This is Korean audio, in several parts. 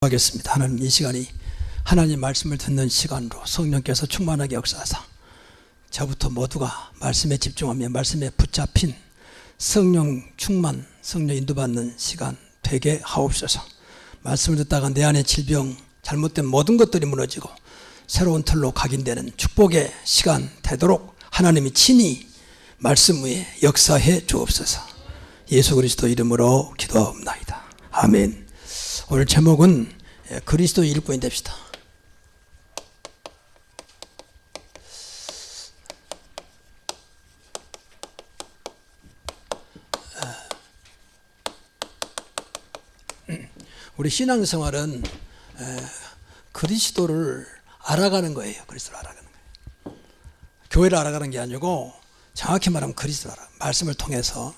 하겠습니다. 하나님, 이 시간이 하나님 말씀을 듣는 시간으로 성령께서 충만하게 역사하사 저부터 모두가 말씀에 집중하며 말씀에 붙잡힌 성령 충만, 성령 인도받는 시간 되게 하옵소서. 말씀을 듣다가 내 안의 질병, 잘못된 모든 것들이 무너지고 새로운 틀로 각인되는 축복의 시간 되도록 하나님이 친히 말씀 위에 역사해 주옵소서. 예수 그리스도 이름으로 기도하옵나이다. 아멘. 오늘 제목은 그리스도 일꾼이 됩시다. 우리 신앙생활은 그리스도를 알아가는 거예요. 그리스도를 알아가는 거예요. 교회를 알아가는 게 아니고 정확히 말하면 그리스도를 알아. 말씀을 통해서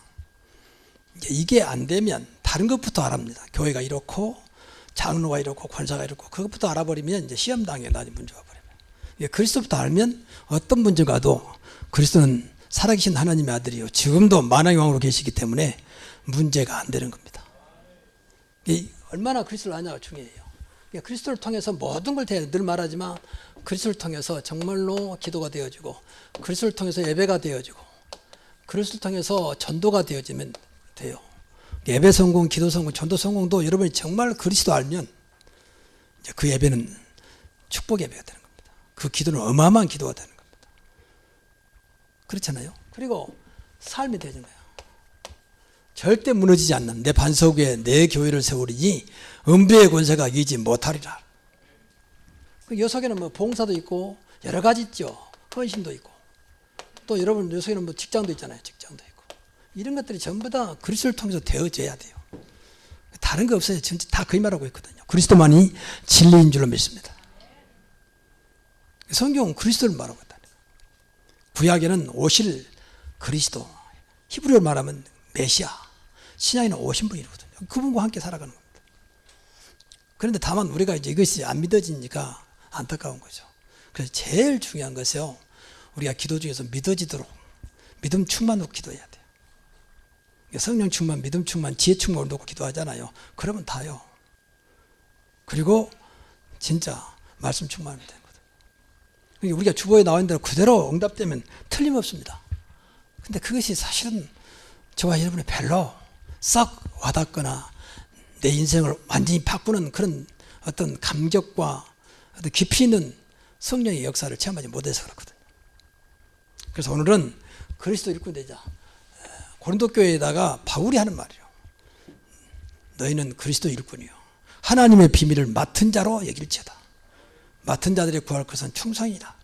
이게 안 되면 다른 것부터 알아봅니다. 교회가 이렇고 장로가 이렇고 권사가 이렇고 그것부터 알아버리면 이제 시험당해 나중에 문제가 버리면. 그리스도부터 알면 어떤 문제가 와도 그리스도는 살아계신 하나님의 아들이요 지금도 만왕의 왕으로 계시기 때문에 문제가 안 되는 겁니다. 얼마나 그리스도를 아냐가 중요해요. 그리스도를 통해서 모든 걸 돼야 늘 말하지만 그리스도를 통해서 정말로 기도가 되어지고 그리스도를 통해서 예배가 되어지고 그리스도를 통해서 전도가 되어지면 돼요. 예배 성공, 기도 성공, 전도 성공도 여러분이 정말 그리스도 알면 이제 그 예배는 축복 예배가 되는 겁니다. 그 기도는 어마어마한 기도가 되는 겁니다. 그렇잖아요. 그리고 삶이 되는 거예요. 절대 무너지지 않는 내 반석 위에 내 교회를 세우리니 은배의 권세가 이기지 못하리라. 요 속에는 뭐 봉사도 있고 여러 가지 있죠. 헌신도 있고 또 여러분 요 속에는 뭐 직장도 있잖아요. 직장도 있고 이런 것들이 전부 다 그리스도를 통해서 되어져야 돼요. 다른 거 없어요. 전체 다 그 말하고 있거든요. 그리스도만이 진리인 줄로 믿습니다. 성경은 그리스도를 말하고 있다는 거예요. 구약에는 오실 그리스도, 히브리어로 말하면 메시아, 신약에는 오신 분이거든요. 그분과 함께 살아가는 겁니다. 그런데 다만 우리가 이제 이것이 안 믿어지니까 안타까운 거죠. 그래서 제일 중요한 것이요, 우리가 기도 중에서 믿어지도록 믿음 충만으로 기도해야 돼요. 성령 충만, 믿음 충만, 지혜 충만을 놓고 기도하잖아요. 그러면 다요. 그리고 진짜 말씀 충만하면 되는 거예요. 우리가 주보에 나와 있는 대로 그대로 응답되면 틀림없습니다. 근데 그것이 사실은 저와 여러분이 별로 썩 와닿거나 내 인생을 완전히 바꾸는 그런 어떤 감격과 어떤 깊이 있는 성령의 역사를 체험하지 못해서 그렇거든요. 그래서 오늘은 그리스도 일꾼 되자. 고린도 교회에다가 바울이 하는 말이에요. 너희는 그리스도 일꾼이요 하나님의 비밀을 맡은 자로 여길지어다. 맡은 자들이 구할 것은 충성이다.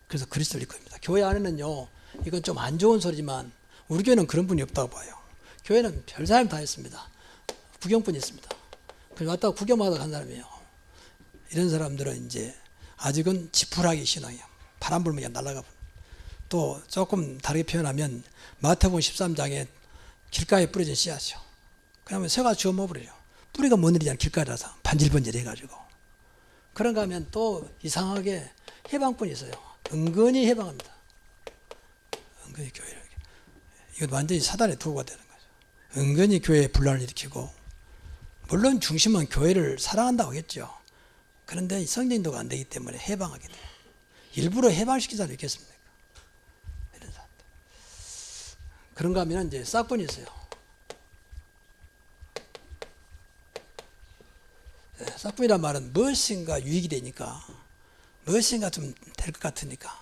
그래서 그리스도 일꾼입니다. 교회 안에는요, 이건 좀 안 좋은 소리지만 우리 교회는 그런 분이 없다고 봐요. 교회는 별 사람 다 있습니다. 구경꾼이 있습니다. 그래서 왔다가 구경하다 간 사람이에요. 이런 사람들은 이제 아직은 지푸라기 신앙이에요. 바람 불면 그냥 날아가. 또 조금 다르게 표현하면 마태복음 13장에 길가에 뿌려진 씨앗이요. 그러면 새가 주워 먹어버려요. 뿌리가 못 내리잖아요. 길가라서 반질반질 해가지고. 그런가 하면 또 이상하게 해방꾼이 있어요. 은근히 해방합니다. 은근히 교회를. 이건 완전히 사단의 도구가 되는 거죠. 은근히 교회에 분란을 일으키고, 물론 중심은 교회를 사랑한다고 하겠죠. 그런데 성령인도가 안 되기 때문에 해방하게 돼요. 일부러 해방시킨 사람이 있겠습니까? 이런 사람들. 그런가 하면 이제 싹분이 있어요. 싹분이란 말은 무엇인가 유익이 되니까, 무엇인가 좀 될 것 같으니까,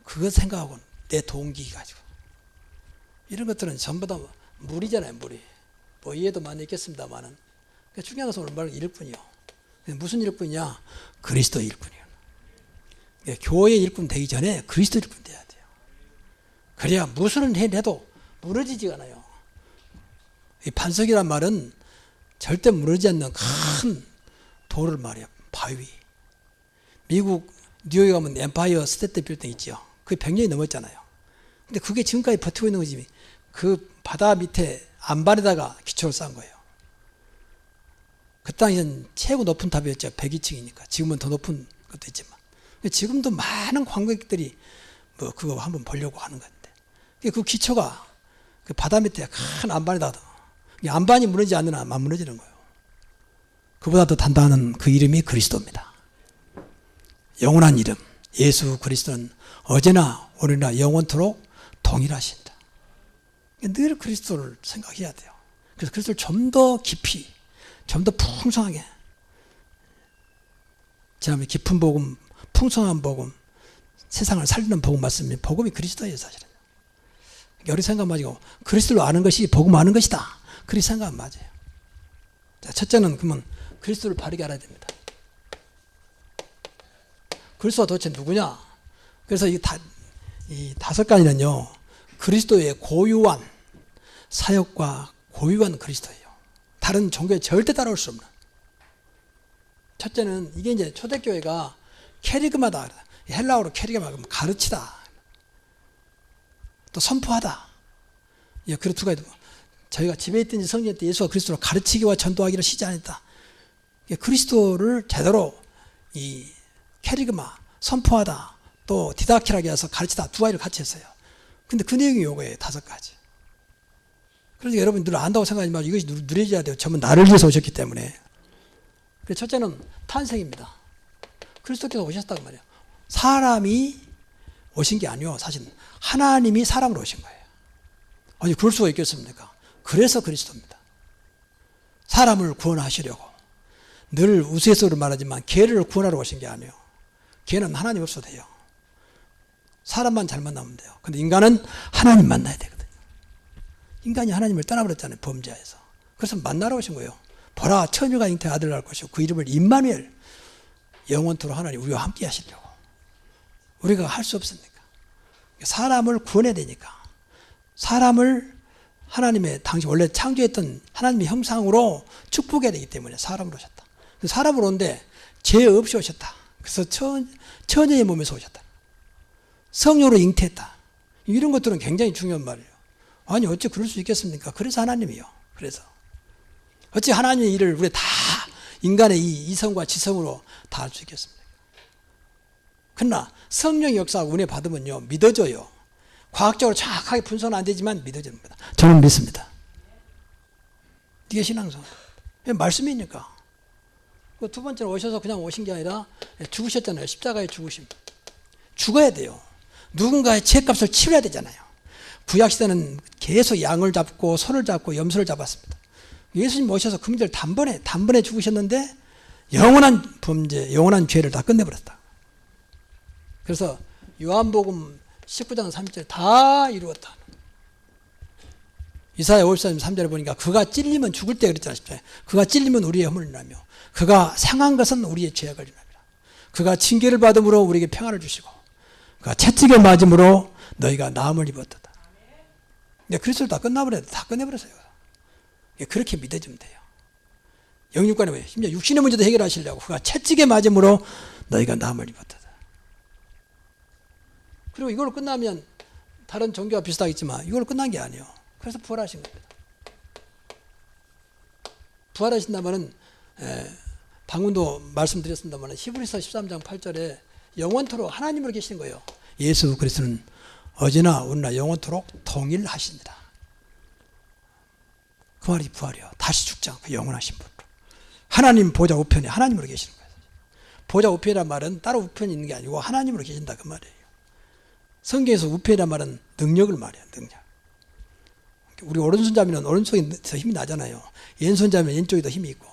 그것 생각하고 내 동기 가지고. 이런 것들은 전부 다 무리잖아요, 무리. 뭐 이해도 많이 있겠습니다만은. 중요한 것은 오늘 말은 일꾼이요. 무슨 일꾼이냐? 그리스도 일꾼이요. 교회 일꾼 되기 전에 그리스도 일꾼 돼야 돼요. 그래야 무슨 해도 무너지지가 않아요. 이 반석이란 말은 절대 무너지지 않는 큰 돌을 말이에요. 바위. 미국 뉴욕에 가면 엠파이어 스테이트 빌딩 있죠. 그게 100년이 넘었잖아요. 근데 그게 지금까지 버티고 있는 거지. 그 바다 밑에 안반에다가 기초를 쌓은 거예요. 그 당시엔 최고 높은 탑이었죠. 102층이니까. 지금은 더 높은 것도 있지만. 지금도 많은 관광객들이 뭐 그거 한번 보려고 하는 건데. 그 기초가 그 바다 밑에 큰 안반에다가 안반이 무너지지 않는 안 무너지는 거예요. 그보다 더 단단한 그 이름이 그리스도입니다. 영원한 이름 예수 그리스도는 어제나 오늘이나 영원토록 동일하신다. 늘 그리스도를 생각해야 돼요. 그래서 그리스도를 좀 더 깊이, 좀 더 풍성하게, 지난번에 깊은 복음, 풍성한 복음, 세상을 살리는 복음 맞습니다. 복음이 그리스도예요, 사실은. 우리 생각 맞고 그리스도를 아는 것이 복음 아는 것이다. 그리 생각 맞아요. 자, 첫째는 그러면 그리스도를 바르게 알아야 됩니다. 그리스도가 도대체 누구냐? 그래서 이 5가지는요, 그리스도의 고유한 사역과 고유한 그리스도예요. 다른 종교에 절대 따라올 수 없는. 첫째는 이게 이제 초대교회가 캐리그마다, 헬라어로 캐리그마, 가르치다, 또 선포하다. 예, 그런 두 가지. 저희가 집에 있든지 성전에 있든지 예수가 그리스도를 가르치기와 전도하기를 쉬지 않았다. 그리스도를 제대로 이 캐리그마, 선포하다, 또 디다키라고 해서 가르치다, 두 가지를 같이 했어요. 근데 그 내용이 요거예요, 5가지. 그러니까 여러분 늘 안다고 생각하지 마시고 이것이 누려져야 돼요. 전부 나를 위해서 오셨기 때문에. 첫째는 탄생입니다. 그리스도께서 오셨다고 말이에요. 사람이 오신 게 아니요, 사실 하나님이 사람으로 오신 거예요. 아니 그럴 수가 있겠습니까? 그래서 그리스도입니다. 사람을 구원하시려고. 늘 우스갯소리로 말하지만 개를 구원하러 오신 게 아니에요. 개는 하나님 없어도 돼요. 사람만 잘 만나면 돼요. 근데 인간은 하나님 만나야 되거든요. 인간이 하나님을 떠나버렸잖아요, 범죄에서. 그래서 만나러 오신 거예요. 보라, 처녀가 잉태한 아들을 낳을 것이고 그 이름을 임마누엘, 영원토록 하나님 우리와 함께 하시려고. 우리가 할 수 없습니까? 사람을 구원해야 되니까. 사람을 하나님의 당시 원래 창조했던 하나님의 형상으로 축복해야 되기 때문에 사람으로 오셨다. 사람으로 온데 죄 없이 오셨다. 그래서 처녀의 몸에서 오셨다. 성령으로 잉태했다. 이런 것들은 굉장히 중요한 말이에요. 아니 어찌 그럴 수 있겠습니까? 그래서 하나님이요. 그래서 어찌 하나님의 일을 우리 다 인간의 이 이성과 지성으로 다 할 수 있겠습니까? 그러나 성령의 역사하고 은혜 받으면요, 믿어져요. 과학적으로 정확하게 분석은 안 되지만 믿어집니다. 저는 믿습니다. 이게 신앙성. 말씀이니까. 두 번째는 오셔서 그냥 오신 게 아니라 죽으셨잖아요. 십자가에 죽으심. 죽어야 돼요. 누군가의 죄값을 치러야 되잖아요. 구약시대는 계속 양을 잡고 소를 잡고 염소를 잡았습니다. 예수님 오셔서 그 문제를 단번에 죽으셨는데 영원한 범죄, 영원한 죄를 다 끝내버렸다. 그래서 요한복음 19장 3절 다 이루었다. 이사야 54장 3절에 보니까 그가 찔리면 죽을 때 그랬잖아요. 그가 찔리면 우리의 허물을 인하며 그가 상한 것은 우리의 죄악을 인하며 그가 징계를 받음으로 우리에게 평안을 주시고 그가 채찍에 맞음으로 너희가 나음을 입었다. 근데 그리스도를 다 끝내버렸어요. 그렇게 믿어주면 돼요. 영육간에 왜 심지어 육신의 문제도 해결하시려고 그가 채찍에 맞음으로 너희가 나음을 입었다. 그리고 이걸로 끝나면 다른 종교와 비슷하겠지만 이걸로 끝난 게 아니에요. 그래서 부활하신 겁니다. 부활하신다면은 방금도 말씀드렸습니다만 히브리서 13장 8절에 영원토록 하나님으로 계시는 거예요. 예수 그리스도는 어제나 오늘나 영원토록 동일하십니다. 그 말이 부활이요. 다시 죽지 않고 영원하신 분으로. 하나님 보좌 우편에 하나님으로 계시는 거예요. 보좌 우편이란 말은 따로 우편이 있는 게 아니고 하나님으로 계신다 그 말이에요. 성경에서 우편이란 말은 능력을 말해요. 능력. 우리 오른손잡이는 오른손이 더 힘이 나잖아요. 왼손잡이는 왼쪽이 더 힘이 있고.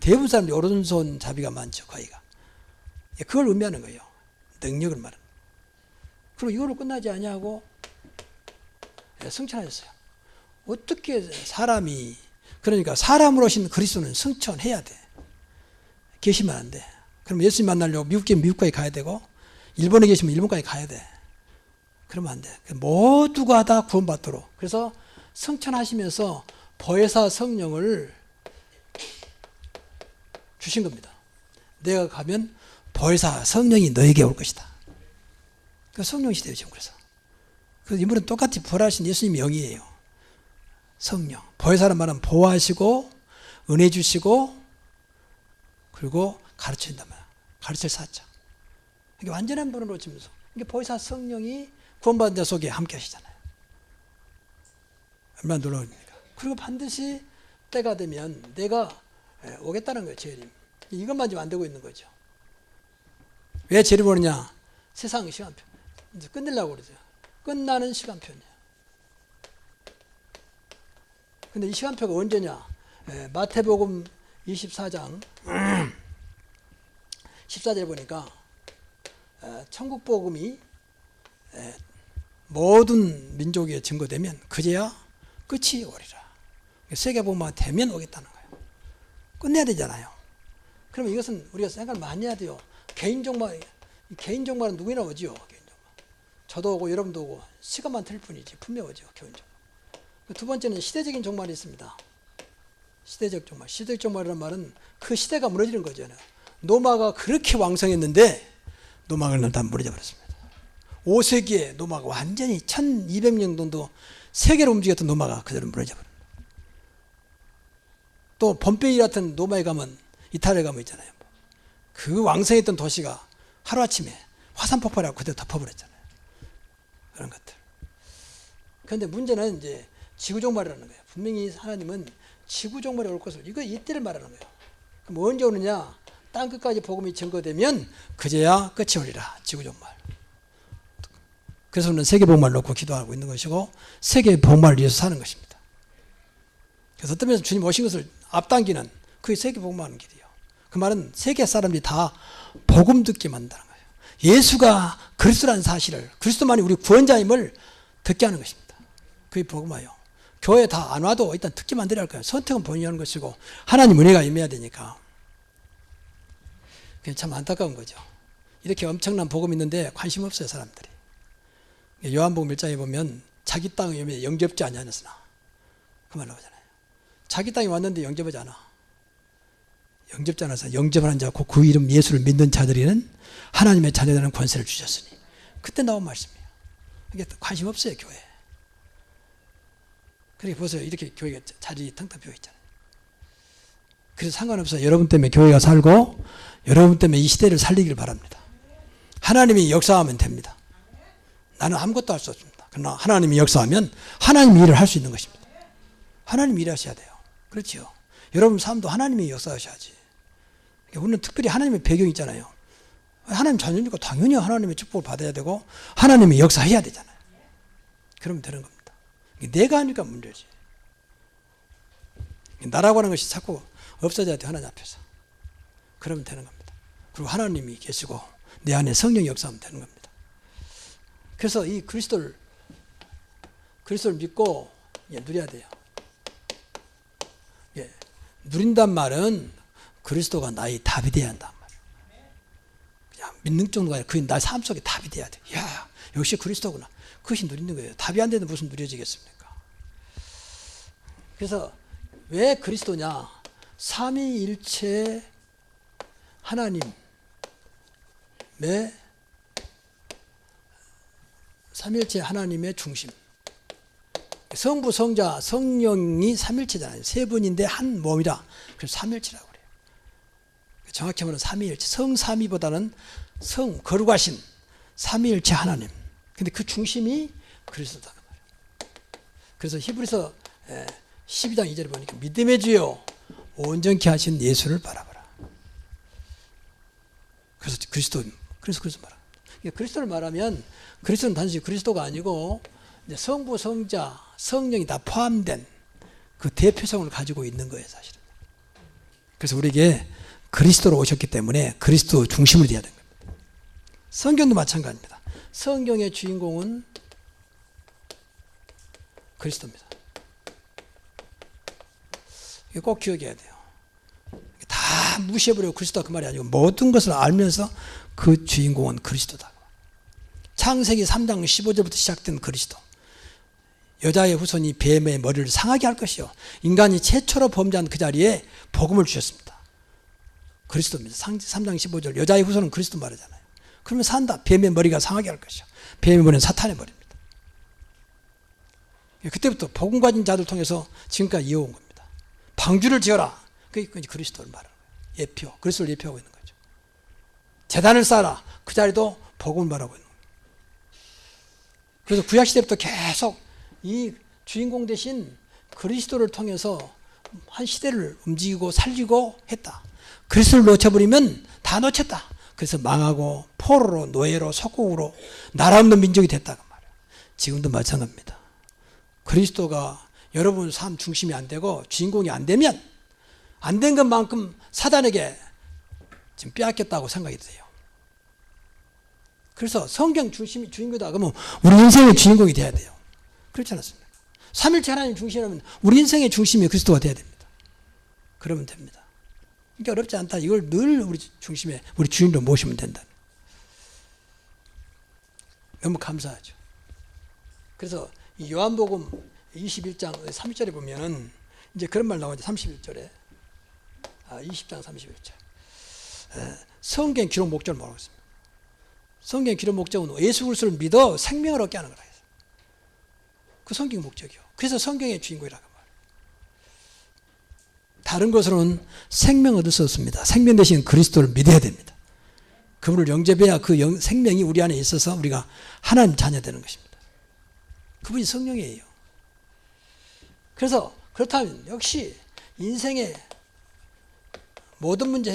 대부분 사람들이 오른손잡이가 많죠. 거의가. 그걸 의미하는 거예요. 능력을 말하는. 그리고 이걸로 끝나지 아니하고 승천하셨어요. 어떻게 사람이, 그러니까 사람으로 오신 그리스도는 승천해야 돼. 계시면 안 돼. 그럼 예수님 만나려고 미국까지 가야 되고 일본에 계시면 일본까지 가야 돼. 그러면 안 돼. 모두가 다 구원받도록. 그래서 승천하시면서 보혜사 성령을 주신 겁니다. 내가 가면 보혜사 성령이 너에게 올 것이다. 그 성령 시대예요, 지금. 그래서 인물은 똑같이 부활하신 예수님이 영이에요. 성령. 보혜사란 말은 보호하시고 은혜 주시고 그리고 가르친단 말이야. 가르칠 사자. 이게 완전한 분으로 지면서 이게 보혜사 성령이 구원받은 자 속에 함께 하시잖아요. 얼마나 놀라웁니까? 그리고 반드시 때가 되면 내가 오겠다는 거예요. 재림. 이것만 지금 안 되고 있는 거죠. 왜 재림 오느냐? 세상 시간표. 이제 끝내려고 그러죠. 끝나는 시간표냐. 근데 이 시간표가 언제냐? 마태복음 24장 14절에 보니까 천국 복음이 모든 민족에 증거되면 그제야 끝이 오리라. 세계 복음만 되면 오겠다는 거예요. 끝내야 되잖아요. 그러면 이것은 우리가 생각을 많이 해야 돼요. 개인 종말, 개인 종말은 누구나 오지요. 개인 종말. 저도 오고 여러분도 오고 시간만 틀릴 뿐이지 분명 오죠. 개인 종말. 두 번째는 시대적인 종말이 있습니다. 시대적 종말. 시대적 종말이라는 말은 그 시대가 무너지는 거잖아요. 노마가 그렇게 왕성했는데 노마가 다 무너져 버렸습니다. 5세기에 노마가 완전히 1200년 정도 세계를 움직였던 노마가 그대로 무너져 버립니다. 또 폼페이 같은 노마에 가면, 이탈리아에 가면 있잖아요. 그 왕성했던 도시가 하루아침에 화산 폭발하고 그대로 덮어버렸잖아요. 그런 것들. 그런데 문제는 이제 지구종말이라는 거예요. 분명히 하나님은 지구종말이 올 것을, 이거 이때를 말하는 거예요. 그럼 언제 오느냐? 땅 끝까지 복음이 증거되면 그제야 끝이 오리라. 지구종말. 그래서 우리는 세계복음을 놓고 기도하고 있는 것이고 세계복음을 위해서 사는 것입니다. 그래서 어떤 면에서 주님 오신 것을 앞당기는 그게 세계복음을 하는 길이에요. 그 말은 세계 사람들이 다 복음 듣게 만드는 거예요. 예수가 그리스도라는 사실을, 그리스도만이 우리 구원자임을 듣게 하는 것입니다. 그게 복음화예요. 교회 다 안 와도 일단 듣게 만들어야 할 거예요. 선택은 본인이 하는 것이고 하나님 은혜가 임해야 되니까. 그게 참 안타까운 거죠. 이렇게 엄청난 복음이 있는데 관심 없어요, 사람들이. 요한복음 1장에 보면 자기 땅에 오면 영접지 아니하였으나 그 말 나오잖아요. 자기 땅에 왔는데 영접하지 않아. 영접지 않아서 영접하는 자고 그 이름 예수를 믿는 자들에는 하나님의 자녀되는 권세를 주셨으니. 그때 나온 말씀이에요. 이게 관심 없어요, 교회에. 그러니까 보세요. 이렇게 교회가 자리 텅텅 비어 있잖아요. 그래서 상관없어요. 여러분 때문에 교회가 살고 여러분 때문에 이 시대를 살리길 바랍니다. 하나님이 역사하면 됩니다. 나는 아무것도 할 수 없습니다. 그러나 하나님이 역사하면 하나님이 일을 할 수 있는 것입니다. 하나님이 일하셔야 돼요. 그렇죠. 여러분 삶도 하나님이 역사하셔야지. 우리는 특별히 하나님의 배경이 있잖아요. 하나님 자녀니까 당연히 하나님의 축복을 받아야 되고 하나님이 역사해야 되잖아요. 그러면 되는 겁니다. 내가 하니까 문제지. 나라고 하는 것이 자꾸 없어져야 돼, 하나님 앞에서. 그러면 되는 겁니다. 그리고 하나님이 계시고 내 안에 성령이 역사하면 되는 겁니다. 그래서 이 그리스도를 믿고 누려야 돼요. 누린단 말은 그리스도가 나의 답이 돼야 한단 말이에요. 그냥 믿는 정도가 아니라 그게 나의 삶 속에 답이 돼야 돼. 야, 역시 그리스도구나. 그것이 누리는 거예요. 답이 안 되는데 무슨 누려지겠습니까? 그래서 왜 그리스도냐? 삼위일체 하나님의 삼위일체 하나님의 중심. 성부, 성자, 성령이 삼일체잖아요. 세 분인데 한 몸이라. 그래서 삼일체라고 그래요. 정확히 말하면 삼위일체. 성삼위보다는 거룩하신 삼위일체 하나님. 근데 그 중심이 그리스도다. 그래서 히브리서 12장 2절에 보니까 믿음의 주요 온전케 하신 예수를 바라보라. 그래서 그래서 말합니다. 그리스도를 말하면 그리스도는 단순히 그리스도가 아니고 성부, 성자, 성령이 다 포함된 그 대표성을 가지고 있는 거예요, 사실은. 그래서 우리에게 그리스도로 오셨기 때문에 그리스도 중심을 돼야 되는 겁니다. 성경도 마찬가지입니다. 성경의 주인공은 그리스도입니다. 이거 꼭 기억해야 돼요. 다 무시해버리고 그리스도가 그 말이 아니고 모든 것을 알면서 그 주인공은 그리스도다. 창세기 3장 15절부터 시작된 그리스도. 여자의 후손이 뱀의 머리를 상하게 할 것이요. 인간이 최초로 범죄한 그 자리에 복음을 주셨습니다. 그리스도입니다. 3장 15절. 여자의 후손은 그리스도 말하잖아요. 그러면 산다. 뱀의 머리가 상하게 할 것이요. 뱀의 머리는 사탄의 머리입니다. 그때부터 복음 가진 자들 통해서 지금까지 이어온 겁니다. 방주를 지어라. 그게 그리스도를 말하는 거예요. 예표. 그리스도를 예표하고 있는 거죠. 제단을 쌓아라. 그 자리도 복음을 말하고 있는 거예요. 그래서 구약시대부터 계속 이 주인공 대신 그리스도를 통해서 한 시대를 움직이고 살리고 했다. 그리스도를 놓쳐버리면 다 놓쳤다. 그래서 망하고 포로로 노예로 속국으로 나라 없는 민족이 됐다고 말이에요. 지금도 마찬가지입니다. 그리스도가 여러분 삶 중심이 안 되고 주인공이 안 되면 안 된 것만큼 사단에게 지금 빼앗겼다고 생각이 돼요. 그래서 성경 중심이 주인공이다 그러면 우리 인생의 주인공이 돼야 돼요. 그렇지 않습니까? 삼일체 하나님 중심이라면 우리 인생의 중심이 그리스도가 돼야 됩니다. 그러면 됩니다. 그러니까 어렵지 않다. 이걸 늘 우리 중심에 우리 주인으로 모시면 된다. 너무 감사하죠. 그래서 이 요한복음 21장 30절에 보면은 이제 그런 말 나오죠. 31절에 20장 31절 성경 기록 목적을 뭐라고 했습니다. 성경 기록 목적은 예수 그리스도를 믿어 생명을 얻게 하는 거라 해서 그 성경 목적이요. 그래서 성경의 주인공이라고 말해요. 다른 것으로는 생명 얻을 수 없습니다. 생명 대신 그리스도를 믿어야 됩니다. 그분을 영접해야 그 생명이 우리 안에 있어서 우리가 하나님 자녀 되는 것입니다. 그분이 성령이에요. 그래서 그렇다면 역시 인생의 모든 문제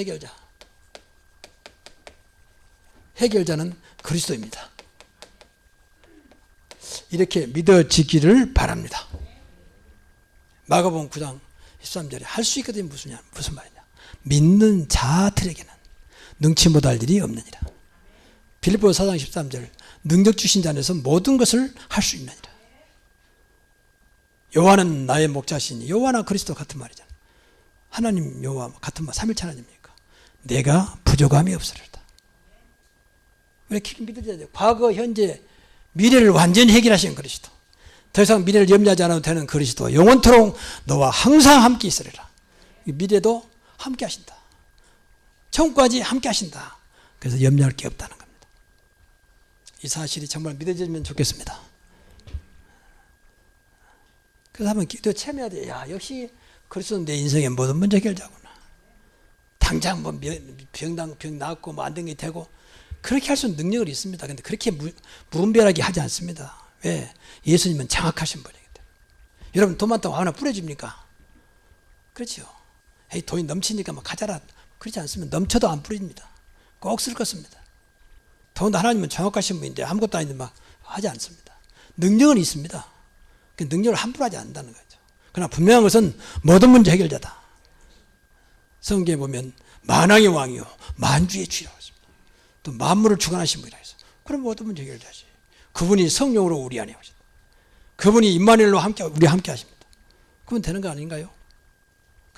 해결자는 그리스도입니다. 이렇게 믿어지기를 바랍니다. 마가복음 9장 13절에 할 수 있거든요. 무슨 말이냐. 믿는 자들에게는 능치 못할 일이 없느니라. 빌립보서 4장 13절 능력 주신 자 안에서 모든 것을 할 수 있느니라. 여호와는 나의 목자시니 여호와나 그리스도 같은 말이잖아요. 하나님 여호와 같은 말 삼일체 하나님입니까? 내가 부족함이 없으리라. 왜 이렇게 믿어야 돼요? 과거, 현재, 미래를 완전히 해결하신 그리스도. 더 이상 미래를 염려하지 않아도 되는 그리스도. 영원토록 너와 항상 함께 있으리라. 미래도 함께 하신다. 천국까지 함께 하신다. 그래서 염려할 게 없다는 겁니다. 이 사실이 정말 믿어지면 좋겠습니다. 그래서 한번 기도 참여해야 돼. 야, 역시 그리스도는 내 인생의 모든 문제 해결자구나. 당장 뭐 병 낫고 뭐 안 된 게 되고 그렇게 할 수 있는 능력이 있습니다. 그런데 그렇게 무분별하게 하지 않습니다. 왜? 예수님은 장악하신 분이기 때문에. 여러분 돈 많다고 하나 뿌려줍니까? 그렇죠. 에이, 돈이 넘치니까 막 가져라. 그렇지 않습니다. 넘쳐도 안 뿌립니다. 꼭 쓸 것입니다. 더군다나 하나님은 정확하신 분인데 아무것도 아닌데 막 하지 않습니다. 능력은 있습니다. 그 능력을 함부로 하지 않는다는 거죠. 그러나 분명한 것은 모든 문제 해결자다. 성경에 보면 만왕의 왕이요 만주의 주라고 했습니다. 또 만물을 주관하신 분이라 해서 그럼 모든 문제 해결자지. 그분이 성령으로 우리 안에 오셨다. 그분이 임마누엘로 우리 함께 하십니다. 그러면 되는 거 아닌가요?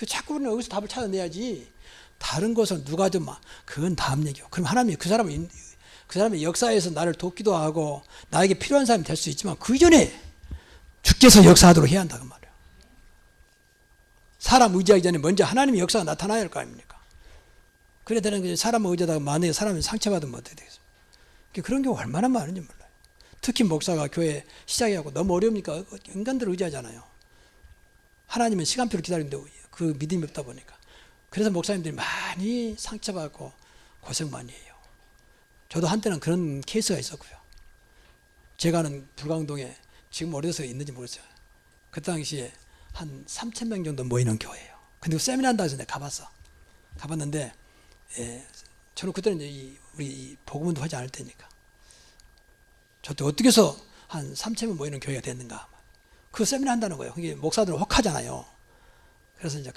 자꾸 우리는 여기서 답을 찾아내야지. 다른 것은 누가 좀 그건 다음 얘기요. 그럼 하나님이 그 사람의 역사에서 나를 돕기도 하고 나에게 필요한 사람이 될 수 있지만 그 이전에 주께서 역사하도록 해야 한다고 말이에요. 사람 의지하기 전에 먼저 하나님의 역사가 나타나야 할 거 아닙니까? 그래야 되는 거지. 사람을 의지하다가 만약에 사람이 상처받으면 어떻게 되겠어요? 그런 경우 얼마나 많은지 몰라요. 특히 목사가 교회 시작하고 너무 어려우니까 인간들을 의지하잖아요. 하나님은 시간표를 기다리는데 그 믿음이 없다 보니까. 그래서 목사님들이 많이 상처받고 고생 많이 해요. 저도 한때는 그런 케이스가 있었고요. 제가 아는 불광동에 지금 어디서 있는지 모르겠어요. 그 당시에 한 3,000명 정도 모이는 교회예요. 근데 세미나 한다고 해서 내가 가봤는데 저는 그때는 이제 우리 복음운동 하지 않을 때니까 저도 어떻게 해서 한 3,000명 모이는 교회가 됐는가. 그 세미나 한다는 거예요. 그게 목사들은 혹하잖아요. 그래서 이제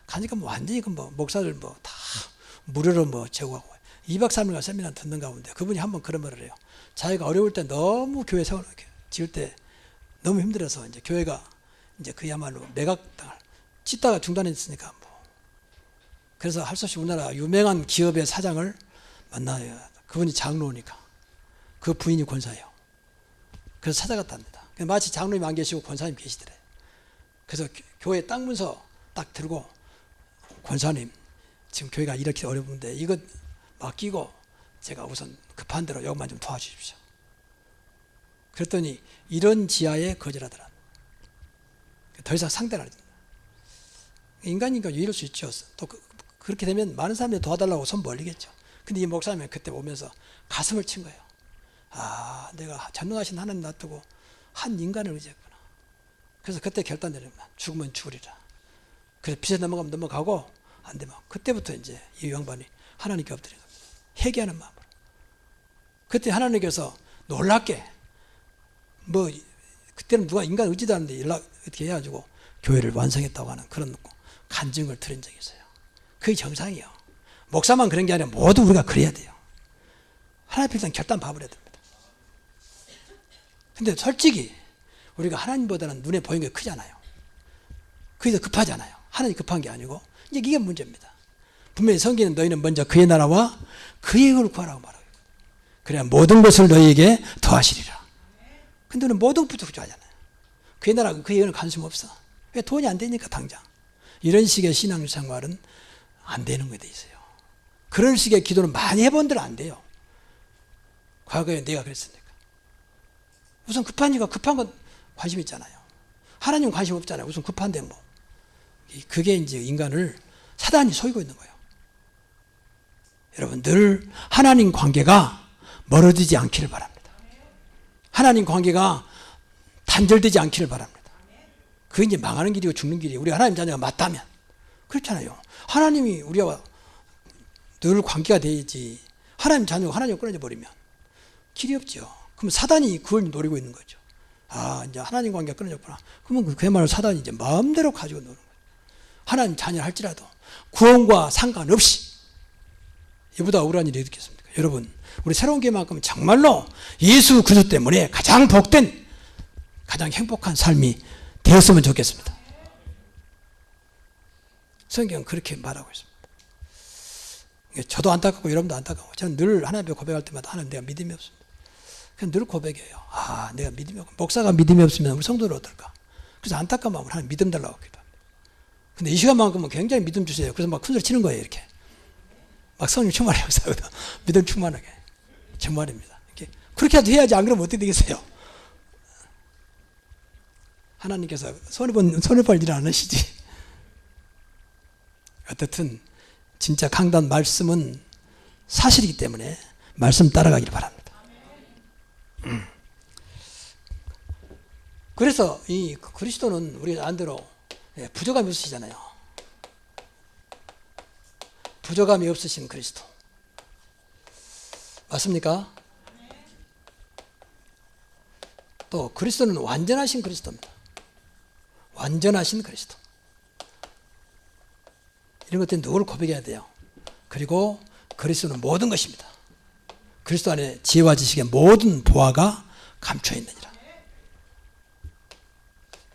가니까 뭐 완전히 목사들 다 무료로 제공하고 2박 3일간 세미나 듣는 가운데 그분이 한번 그런 말을 해요. 자기가 어려울 때 너무 교회 지을 때 너무 힘들어서 이제 교회가 이제 그야말로 매각당을 짓다가 중단했으니까 그래서 할 수 없이 우리나라 유명한 기업의 사장을 만나요. 그분이 장로니까 그 부인이 권사예요. 그래서 찾아갔답니다. 마치 장로님 안 계시고 권사님 계시더래. 그래서 교회 땅 문서 딱 들고 권사님 지금 교회가 이렇게 어려운데 이거 맡기고 제가 우선 급한 대로 여기만 좀 도와주십시오. 그랬더니 이런 지하에 거절하더라. 더 이상 상대를 안 해준다. 인간이니까 이럴 수 있죠. 또 그렇게 되면 많은 사람들이 도와달라고 손 벌리겠죠. 근데 이 목사님은 그때 오면서 가슴을 친 거예요. 아, 내가 전능하신 하나님 놔두고 한 인간을 의지했구나. 그래서 그때 결단 내립니다. 죽으면 죽으리라. 그래서 빚에 넘어가면 넘어가고 안 되면 그때부터 이제 이 양반이 하나님께 엎드리는 겁니다. 회개하는 마음으로. 그때 하나님께서 놀랍게 뭐 그때는 누가 인간 의지도 않는데 연락 어떻게 해가지고 교회를 완성했다고 하는 그런 간증을 들은 적이 있어요. 그게 정상이에요. 목사만 그런 게 아니라 모두 우리가 그래야 돼요. 하나님 앞에 결단 봐버려야 됩니다. 근데 솔직히 우리가 하나님보다는 눈에 보이는 게 크잖아요. 그게 더 급하잖아요. 하나님 급한 게 아니고 이제 이게 문제입니다. 분명히 성경은 너희는 먼저 그의 나라와 그의 의를 구하라고 말하고 그래야 모든 것을 너희에게 더하시리라. 근데 우리는 모든 부족하잖아요. 그의 나라 그의 의는 관심 없어. 왜 돈이 안 되니까 당장. 이런 식의 신앙생활은 안 되는 거에 돼 있어요. 그런 식의 기도는 많이 해본 데는 안 돼요. 과거에 내가 그랬으니까. 우선 급하니까 급한 건 관심 있잖아요. 하나님 관심 없잖아요. 우선 급한데 뭐. 그게 이제 인간을 사단이 속이고 있는 거예요. 여러분 늘 하나님 관계가 멀어지지 않기를 바랍니다. 하나님 관계가 단절되지 않기를 바랍니다. 그게 이제 망하는 길이고 죽는 길이에요. 우리 하나님 자녀가 맞다면. 그렇잖아요. 하나님이 우리와 늘 관계가 되어야지. 하나님 자녀가 하나님 끊어져 버리면 길이 없죠. 그럼 사단이 그걸 노리고 있는 거죠. 아, 이제 하나님 관계가 끊어졌구나. 그러면 그야말로 사단이 이제 마음대로 가지고 노는 거예요. 하나님 자녀 할지라도 구원과 상관없이 이보다 억울한 일이 있겠습니까? 여러분, 우리 새로운 계명만큼 정말로 예수 그리스도 때문에 가장 복된, 가장 행복한 삶이 되었으면 좋겠습니다. 성경은 그렇게 말하고 있습니다. 저도 안타깝고 여러분도 안타까워. 저는 늘 하나님 앞에 고백할 때마다 하나님 내가 믿음이 없습니다. 그냥 늘 고백해요. 아, 내가 믿음이 없고 목사가 믿음이 없으면 우리 성도는 어떨까? 그래서 안타까운 마음으로 하나님 믿음 달라고 기도합니다. 근데 이 시간만큼은 굉장히 믿음 주세요. 그래서 막 큰소리 치는 거예요, 이렇게. 막 성령 충만하게 하거든. 믿음 충만하게. 정말입니다. 이렇게. 그렇게라도 해야지, 안 그러면 어떻게 되겠어요? 하나님께서 손해볼 일 안 하시지. 어떻든, 진짜 강단 말씀은 사실이기 때문에 말씀 따라가기를 바랍니다. 그래서 이 그리스도는 우리 안대로 부족함이 없으시잖아요. 부족함이 없으신 그리스도. 맞습니까? 또 그리스도는 완전하신 그리스도입니다. 완전하신 그리스도. 이런 것들은 누구를 고백해야 돼요. 그리고 그리스도는 모든 것입니다. 그리스도 안에 지혜와 지식의 모든 보화가 감춰 있느니라.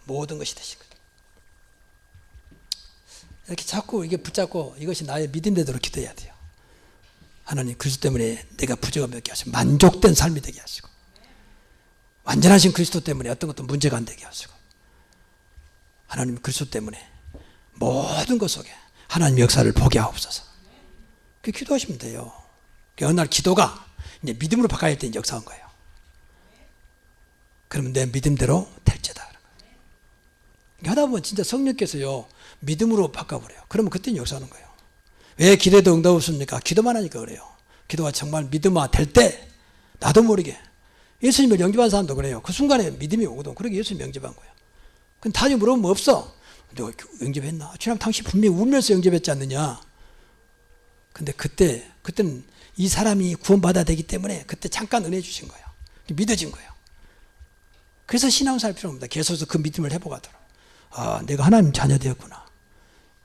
모든 것이 되신 거예요. 이렇게 자꾸 이게 붙잡고 이것이 나의 믿음 되도록 기도해야 돼요. 하나님 그리스도 때문에 내가 부족함이 없게 하시고 만족된 삶이 되게 하시고 완전하신 그리스도 때문에 어떤 것도 문제가 안 되게 하시고 하나님 그리스도 때문에 모든 것 속에 하나님 역사를 보게 하옵소서. 그 기도하시면 돼요. 어느 날 기도가 이제 믿음으로 바꿔야 할 때 역사한 거예요. 그러면 내 믿음대로 될지다. 하다 보면 진짜 성령께서요 믿음으로 바꿔버려요. 그러면 그때는 역사하는 거예요. 왜 기도에도 응답 없습니까? 기도만 하니까 그래요. 기도가 정말 믿음화 될 때 나도 모르게 예수님을 영접한 사람도 그래요. 그 순간에 믿음이 오거든. 그러게 예수님 영접한 거예요. 근데 다시 물어보면 뭐 없어. 너 영접했나? 지난 당신 분명히 울면서 영접했지 않느냐. 근데 그때는 이 사람이 구원받아야 되기 때문에 그때 잠깐 은혜 주신 거예요. 믿어진 거예요. 그래서 신앙생활 필요합니다. 계속해서 그 믿음을 회복하도록. 아, 내가 하나님 자녀 되었구나.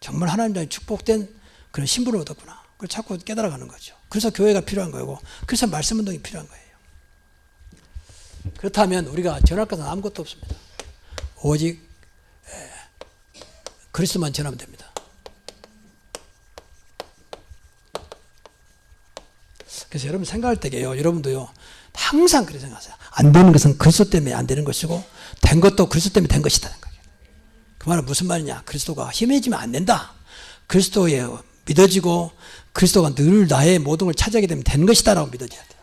정말 하나님 자녀 축복된 그런 신분을 얻었구나. 그걸 자꾸 깨달아가는 거죠. 그래서 교회가 필요한 거고, 그래서 말씀 운동이 필요한 거예요. 그렇다면 우리가 전할 것은 아무것도 없습니다. 오직 그리스도만 전하면 됩니다. 그래서 여러분 생각할 때게요, 여러분도요, 항상 그렇게 생각하세요. 안 되는 것은 그리스도 때문에 안 되는 것이고, 된 것도 그리스도 때문에 된 것이다. 그 말은 무슨 말이냐? 그리스도가 힘해지면 안 된다. 그리스도에 믿어지고 그리스도가 늘 나의 모든 걸 차지하게 되면 되는 것이다라고 믿어져야 돼요.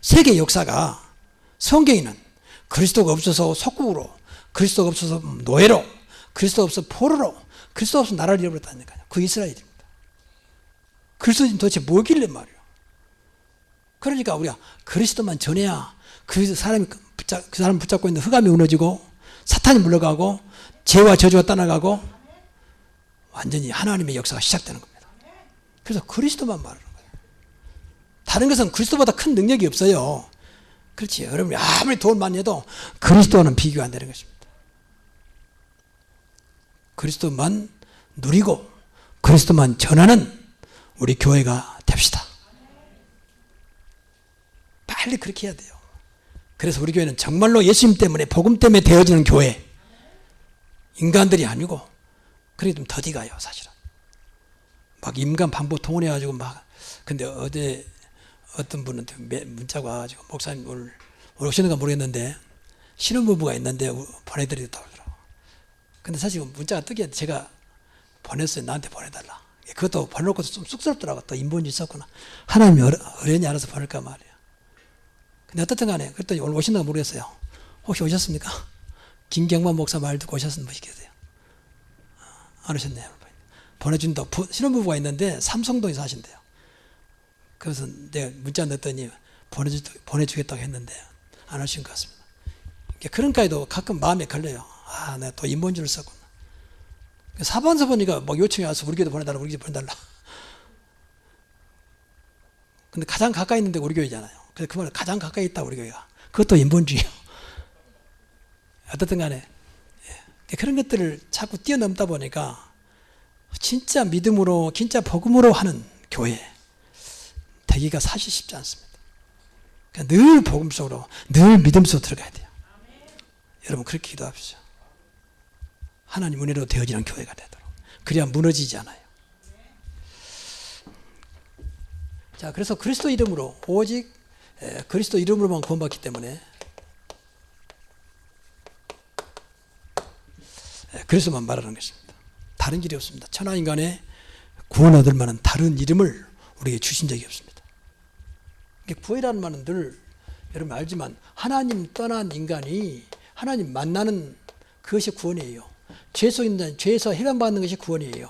세계 역사가 성경에는 그리스도가 없어서 속국으로, 그리스도가 없어서 노예로, 그리스도가 없어서 포로로, 그리스도가 없어서 나라를 잃어버렸다니까요. 그 이스라엘입니다. 그리스도는 도대체 뭐길래 말이에요. 그러니까 우리가 그리스도만 전해야 그 사람 붙잡고 있는 흑암이 무너지고 사탄이 물러가고 죄와 저주가 떠나가고 완전히 하나님의 역사가 시작되는 겁니다. 그래서 그리스도만 말하는 거예요. 다른 것은 그리스도보다 큰 능력이 없어요. 그렇지. 여러분이 아무리 돈 많이 해도 그리스도와는 비교가 안 되는 것입니다. 그리스도만 누리고 그리스도만 전하는 우리 교회가 됩시다. 빨리 그렇게 해야 돼요. 그래서 우리 교회는 정말로 예수님 때문에 복음 때문에 되어지는 교회, 인간들이 아니고. 그게 좀 더디 가요 사실은. 막 인간 반복 동원해가지고 막. 근데 어제 어떤 분한테 문자가 와가지고 목사님 오늘 오시는가 모르겠는데 신혼부부가 있는데 보내드리겠다고 하더라고. 근데 사실 문자가 뜨게 제가 보냈어요. 나한테 보내달라. 그것도 보내놓고 좀 쑥스럽더라고. 또 인본주의 있었구나. 하나님이 어련히 알아서 보낼까 말이야. 근데 어떻든 간에 그랬더니 오늘 오신다고 모르겠어요. 혹시 오셨습니까? 김경만 목사 말 듣고 오셨는 분이 계세요. 안 오셨네요. 보내준다고. 신혼부부가 있는데 삼성동에 사신대요. 그래서 내가 문자 넣었더니 보내주겠다고 했는데 안 오신 것 같습니다. 그런까지도 가끔 마음에 걸려요. 아, 내가 또 인본주의를 썼구나. 사방서 보니까 막 요청이 와서 우리 교회도 보내달라, 우리 교회 보내달라. 근데 가장 가까이 있는 데가 우리 교회잖아요. 그래서 그 말은 가장 가까이 있다, 우리 교회가. 그것도 인본주의예요. 어떻든 간에. 그런 것들을 자꾸 뛰어넘다 보니까 진짜 믿음으로, 진짜 복음으로 하는 교회 되기가 사실 쉽지 않습니다. 그러니까 늘 복음 속으로, 늘 믿음 속으로 들어가야 돼요. 여러분 그렇게 기도합시다. 하나님 은혜로 되어지는 교회가 되도록. 그래야 무너지지 않아요. 자, 그래서 그리스도 이름으로, 오직 그리스도 이름으로만 구원받기 때문에 그리스도만 말하는 것입니다. 다른 길이 없습니다. 천하 인간의 구원 얻을 만한 다른 이름을 우리에게 주신 적이 없습니다. 구원이라는 말은 늘 여러분 알지만 하나님 떠난 인간이 하나님 만나는 그것이 구원이에요. 죄 속에 있는 자는 죄에서 해방받는 것이 구원이에요.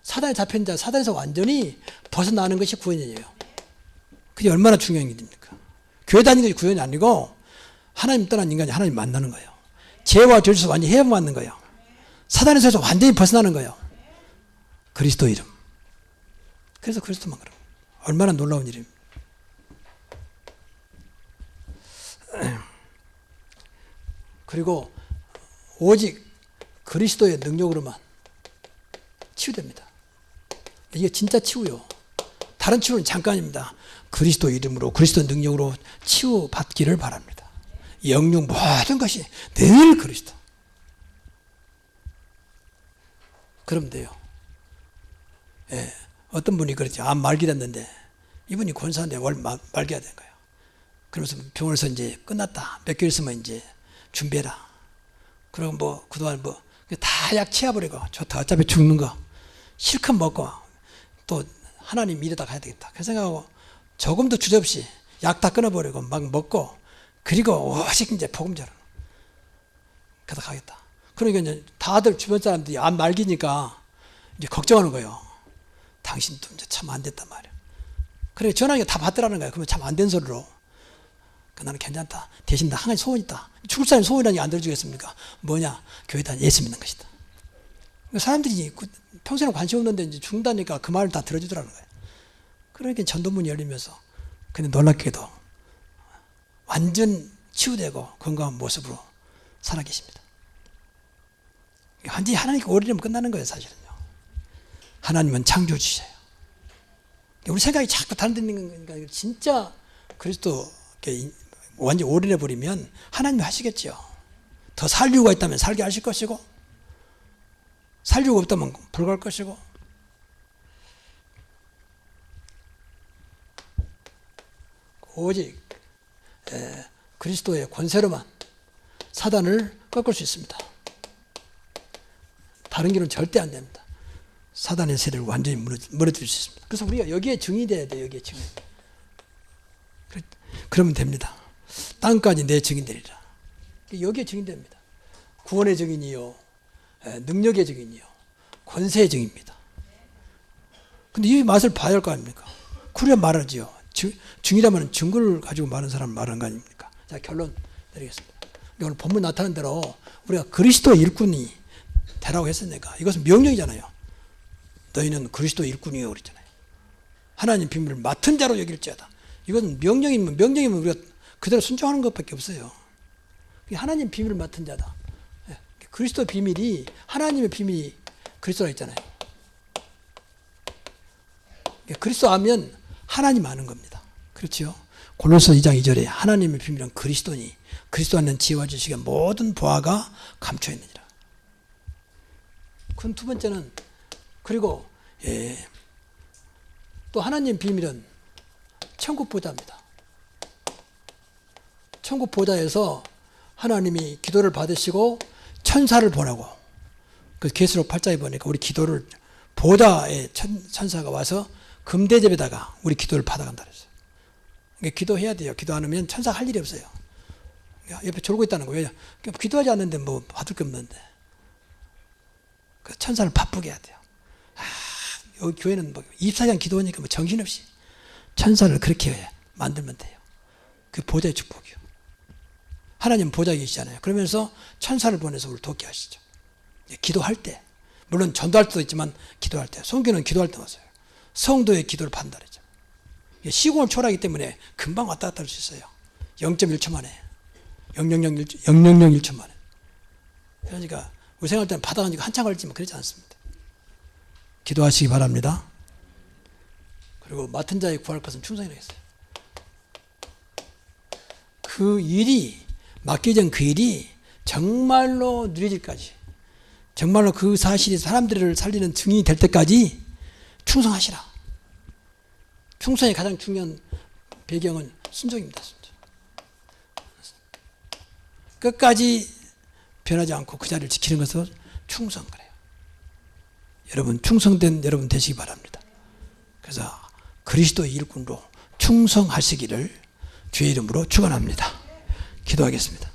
사단에 잡힌 자, 사단에서 완전히 벗어나는 것이 구원이에요. 그게 얼마나 중요한 일입니까? 교회 다니는 것이 구원이 아니고 하나님 떠난 인간이 하나님 만나는 거예요. 죄와 죄에서 완전히 해방받는 거예요. 사단에서 완전히 벗어나는 거예요. 그리스도 이름. 그래서 그리스도만 그래요. 얼마나 놀라운 일입니까? 그리고 오직 그리스도의 능력으로만 치유됩니다. 이게 진짜 치유요. 다른 치유는 잠깐입니다. 그리스도 이름으로, 그리스도 능력으로 치유받기를 바랍니다. 영육 모든 것이 늘 그리스도. 그러면 돼요. 예, 어떤 분이 그랬죠. 암 말기 됐는데 이분이 권사인데 말기가 된 거예요. 그러면서 병원에서 이제 끝났다. 몇 개월 있으면 이제 준비해라. 그리고 뭐 그동안 뭐 다 약 치워버리고 좋다. 어차피 죽는 거 실컷 먹고 또 하나님 이르다 가야 되겠다. 그 생각하고 조금도 주저없이 약 다 끊어버리고 막 먹고 그리고 오직 이제 복음 전하는. 그러다 가겠다. 그러니까 이제 다들 주변 사람들이 암 말기니까 이제 걱정하는 거예요. 당신도 이제 참 안 됐단 말이야. 그래 전화기가 다 받더라는 거예요. 그러면 참 안 된 소리로. 나는 괜찮다. 대신 나 한 가지 소원이 있다. 죽을 사람이 소원이라니 안 들어주겠습니까? 뭐냐? 교회다 예수 믿는 것이다. 사람들이 평소에는 관심 없는데 이제 죽는다니까 그 말을 다 들어주더라는 거예요. 그러니까 전도문이 열리면서 근데 놀랍게도 완전 치유되고 건강한 모습으로 살아계십니다. 완전히 하나님께 오래되면 끝나는 거예요, 사실은요. 하나님은 창조주셔요. 우리 생각이 자꾸 다른 데 있는 거니까 진짜 그리스도 완전히 올인해 버리면 하나님이 하시겠죠. 더 살 이유가 있다면 살게 하실 것이고 살 이유가 없다면 불가할 것이고 오직 그리스도의 권세로만 사단을 꺾을 수 있습니다. 다른 길은 절대 안 됩니다. 사단의 세력을 완전히 무너뜨릴 수 있습니다. 그래서 우리가 여기에 증인이 돼야 돼요. 여기에 증인. 그러면 됩니다. 땅까지 내 증인되리라. 여기에 증인됩니다. 구원의 증인이요, 능력의 증인이요, 권세의 증인입니다. 근데 이 맛을 봐야 할 거 아닙니까? 그래야 말하지요. 증이라면 증거를 가지고 말하는 사람 말하는 거 아닙니까? 자, 결론 내리겠습니다. 오늘 본문 나타난 대로 우리가 그리스도 일꾼이 되라고 했으니까 이것은 명령이잖아요. 너희는 그리스도 일꾼이요 그랬잖아요. 하나님 비밀을 맡은 자로 여길지어다. 이건 명령이면 우리가 그대로 순종하는 것밖에 없어요. 하나님 비밀을 맡은 자다. 그리스도 비밀이 하나님의 비밀이 그리스도라 했잖아요. 그리스도 하면 하나님 아는 겁니다. 그렇죠? 골로새 2장 2절에 하나님의 비밀은 그리스도니 그리스도 안는 지혜와 지식의 모든 보화가 감춰 있느니라. 그건 두 번째는 그리고 또 하나님 비밀은 천국 보좌입니다. 천국 보좌에서 하나님이 기도를 받으시고 천사를 보내고 그 계시록 8장에 보니까 우리 기도를 보좌에 천사가 와서 금대접에다가 우리 기도를 받아간다 그랬어요. 그러니까 기도해야 돼요. 기도 안 하면 천사가 할 일이 없어요. 옆에 졸고 있다는 거예요. 기도하지 않는데 뭐 받을 게 없는데 그 천사를 바쁘게 해야 돼요. 여기 교회는 뭐 24시간 기도하니까 뭐 정신없이 천사를 그렇게 만들면 돼요. 그 보좌의 축복이요. 하나님 보좌에 계시잖아요. 그러면서 천사를 보내서 우리를 돕게 하시죠. 기도할 때 물론 전도할 때도 있지만 기도할 때 성교는 기도할 때 왔어요. 성도의 기도를 받는다 그랬죠. 시공을 초월하기 때문에 금방 왔다 갔다 할 수 있어요. 0.1초 만에 0.001초 만에. 그러니까 우리 생활 때는 받아가니까 한참 걸리지만 그렇지 않습니다. 기도하시기 바랍니다. 그리고 맡은 자의 구할 것은 충성이라 했어요. 그 일이 맡겨진 그 일이 정말로 누려질까지 정말로 그 사실이 사람들을 살리는 증인이 될 때까지 충성하시라. 충성의 가장 중요한 배경은 순종입니다. 순종. 끝까지 변하지 않고 그 자리를 지키는 것은 충성 그래요. 여러분 충성된 여러분 되시기 바랍니다. 그래서 그리스도의 일꾼으로 충성하시기를 주의 이름으로 축원합니다. 기도하겠습니다.